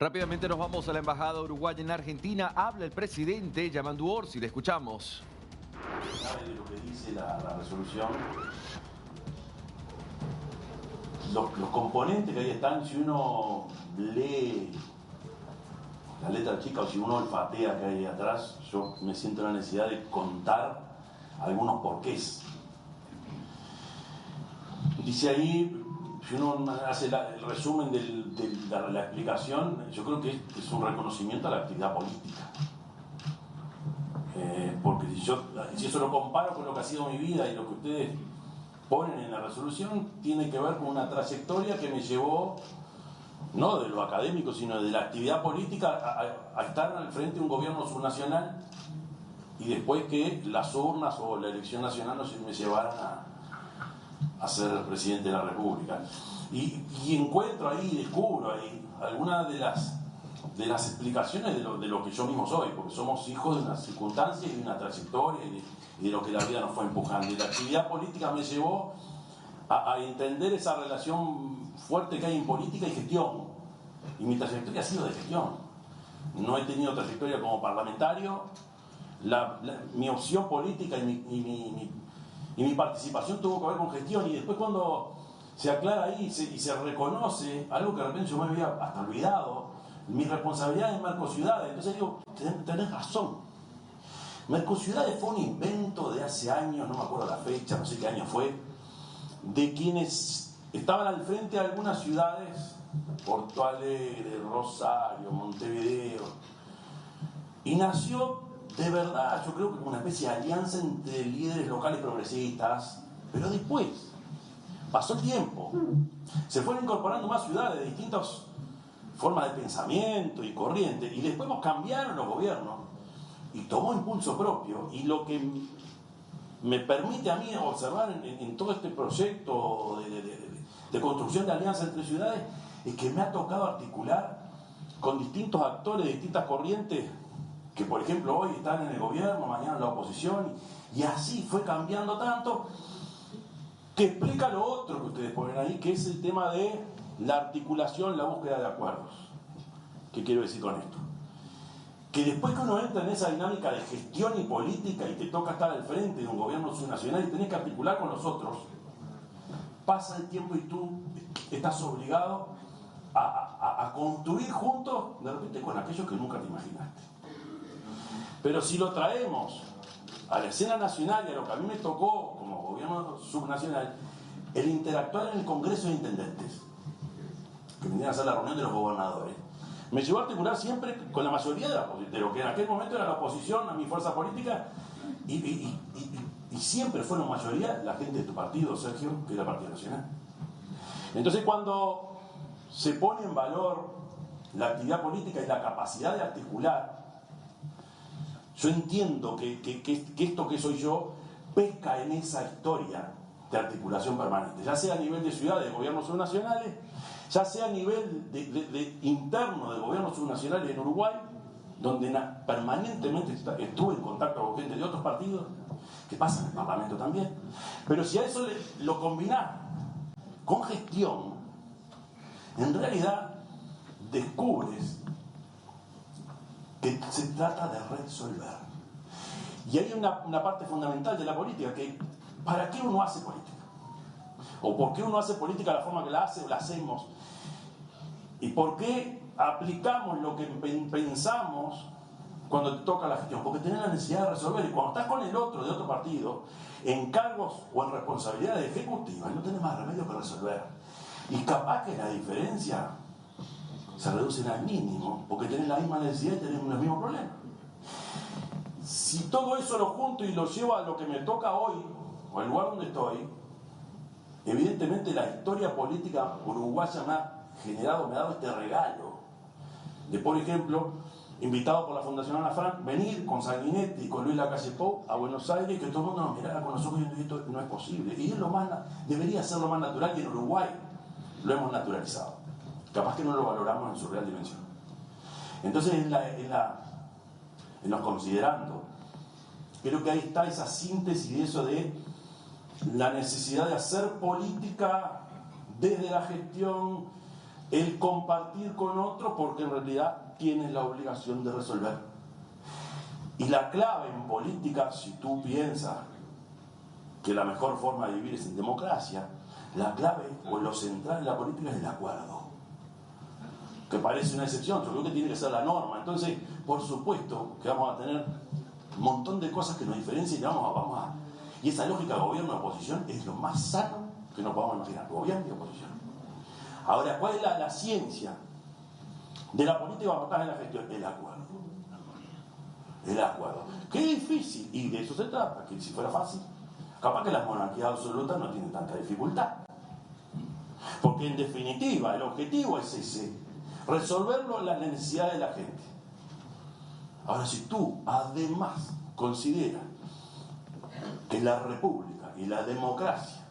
Rápidamente nos vamos a la Embajada Uruguaya en Argentina. Habla el presidente Yamandu Orsi, le escuchamos. De lo que dice la resolución, los componentes que ahí están, si uno lee la letra chica o si uno olfatea que hay ahí atrás, yo me siento la necesidad de contar algunos porqués. Dice ahí, si uno hace el resumen de la explicación, yo creo que es un reconocimiento a la actividad política. Porque si eso lo comparo con lo que ha sido mi vida y lo que ustedes ponen en la resolución, tiene que ver con una trayectoria que me llevó, no de lo académico, sino de la actividad política, a estar al frente de un gobierno subnacional y después que las urnas o la elección nacional me llevaran a ser presidente de la República. Y encuentro ahí, descubro ahí algunas de las explicaciones de lo que yo mismo soy, porque somos hijos de unas circunstancias y de una trayectoria y de lo que la vida nos fue empujando. Y la actividad política me llevó a entender esa relación fuerte que hay en política y gestión. Y mi trayectoria ha sido de gestión. No he tenido trayectoria como parlamentario. Mi opción política y mi participación tuvo que ver con gestión. Y después cuando se aclara ahí y se reconoce algo que de repente yo me había hasta olvidado, mi responsabilidad en Mercociudades. Entonces digo, tenés razón. Mercociudades fue un invento de hace años, no me acuerdo la fecha, no sé qué año fue, de quienes estaban al frente de algunas ciudades, Porto Alegre, Rosario, Montevideo, y nació de verdad, yo creo que como una especie de alianza entre líderes locales progresistas, pero después pasó el tiempo, se fueron incorporando más ciudades de distintas formas de pensamiento y corriente, y después cambiaron los gobiernos y tomó impulso propio. Y lo que me permite a mí observar en todo este proyecto de construcción de alianza entre ciudades es que me ha tocado articular con distintos actores de distintas corrientes que, por ejemplo, hoy están en el gobierno, mañana en la oposición, y así fue cambiando tanto que explica lo otro que ustedes ponen ahí, que es el tema de la articulación, la búsqueda de acuerdos. ¿Qué quiero decir con esto? Que después que uno entra en esa dinámica de gestión y política y te toca estar al frente de un gobierno subnacional y tenés que articular con los otros, pasa el tiempo y tú estás obligado a construir juntos, de repente con aquellos que nunca te imaginaste. Pero si lo traemos a la escena nacional y a lo que a mí me tocó como gobierno subnacional, el interactuar en el Congreso de Intendentes, que venían a hacer la reunión de los gobernadores, me llevó a articular siempre con la mayoría de lo que en aquel momento era la oposición a mi fuerza política, y siempre fueron mayoría la gente de tu partido, Sergio, que era el Partido Nacional. Entonces, cuando se pone en valor la actividad política y la capacidad de articular, yo entiendo que esto que soy yo pesca en esa historia de articulación permanente, ya sea a nivel de ciudades, de gobiernos subnacionales, ya sea a nivel interno de gobiernos subnacionales en Uruguay, donde permanentemente estuve en contacto con gente de otros partidos, que pasa en el Parlamento también. Pero si a eso lo combinás con gestión, en realidad descubres que se trata de resolver. Y hay una parte fundamental de la política, que ¿para qué uno hace política? ¿O por qué uno hace política de la forma que la hace o la hacemos? ¿Y por qué aplicamos lo que pensamos cuando te toca la gestión? Porque tenés la necesidad de resolver. Y cuando estás con el otro de otro partido, en cargos o en responsabilidades ejecutivas, no tenés más remedio que resolver. Y capaz que la diferencia se reducen al mínimo, porque tenés la misma necesidad y tenés los mismos problemas. Si todo eso lo junto y lo llevo a lo que me toca hoy, o al lugar donde estoy, evidentemente la historia política uruguaya me ha dado este regalo de, por ejemplo, invitado por la Fundación Ana Frank, venir con Sanguinetti y con Luis Lacalle Pou a Buenos Aires, que todo el mundo nos mirara con los ojos y esto no es posible. Y debería ser lo más natural, y en Uruguay lo hemos naturalizado. Capaz que no lo valoramos en su real dimensión. Entonces, en los considerando, creo que ahí está esa síntesis de eso de la necesidad de hacer política desde la gestión, el compartir con otro porque en realidad tienes la obligación de resolver. Y la clave en política, si tú piensas que la mejor forma de vivir es en democracia, la clave o lo central en la política es el acuerdo, que parece una excepción, yo creo que tiene que ser la norma. Entonces, por supuesto que vamos a tener un montón de cosas que nos diferencian y esa lógica de gobierno-oposición es lo más sano que nos podamos imaginar, gobierno y oposición. Ahora, ¿cuál es la ciencia de la política cuando estás en la gestión? El acuerdo. El acuerdo. Qué difícil, y de eso se trata, que si fuera fácil, capaz que las monarquías absolutas no tienen tanta dificultad. Porque en definitiva, el objetivo es ese, resolverlo las necesidades de la gente. Ahora, si tú además consideras que la república y la democracia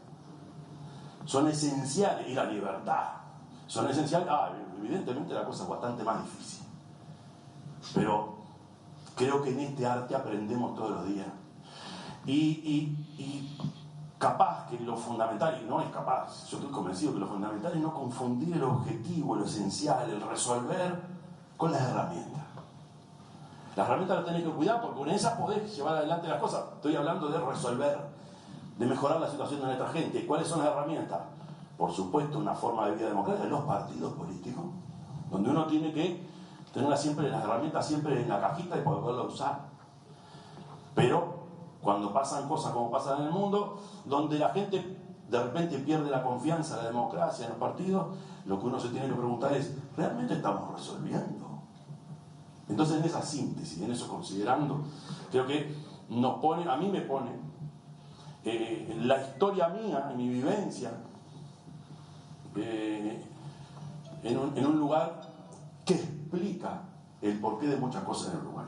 son esenciales, y la libertad son esenciales, evidentemente la cosa es bastante más difícil. Pero creo que en este arte aprendemos todos los días. Y capaz que lo fundamental, y no es capaz, yo estoy convencido que lo fundamental es no confundir el objetivo, lo esencial, el resolver, con las herramientas. Las herramientas las tenés que cuidar porque con esas podés llevar adelante las cosas. Estoy hablando de resolver, de mejorar la situación de nuestra gente. ¿Cuáles son las herramientas? Por supuesto, una forma de vida democrática, los partidos políticos, donde uno tiene que tener siempre las herramientas siempre en la cajita y poderlas usar. Pero cuando pasan cosas como pasan en el mundo, donde la gente de repente pierde la confianza en la democracia, en los partidos, lo que uno se tiene que preguntar es, ¿realmente estamos resolviendo? Entonces, en esa síntesis, en eso considerando, creo que a mí me pone la historia mía, mi vivencia, en un lugar que explica el porqué de muchas cosas en Uruguay.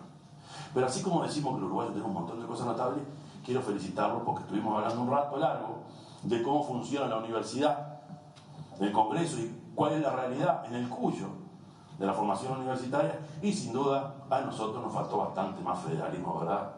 Pero así como decimos que el Uruguay tiene un montón de cosas notables, quiero felicitarlos porque estuvimos hablando un rato largo de cómo funciona la universidad, el Congreso y cuál es la realidad en el Cuyo de la formación universitaria, y sin duda a nosotros nos faltó bastante más federalismo, ¿verdad?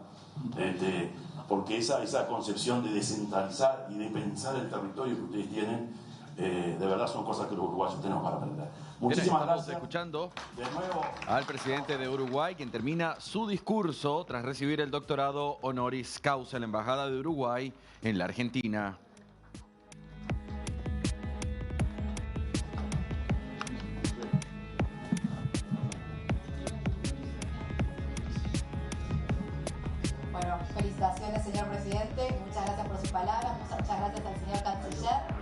Porque esa concepción de descentralizar y de pensar el territorio que ustedes tienen, de verdad son cosas que los uruguayos tenemos para aprender. Muchísimas Estamos gracias. Escuchando De nuevo al presidente de Uruguay, quien termina su discurso tras recibir el doctorado honoris causa en la Embajada de Uruguay en la Argentina. Bueno, felicitaciones, señor presidente. Muchas gracias por sus palabras. Muchas gracias al señor canciller.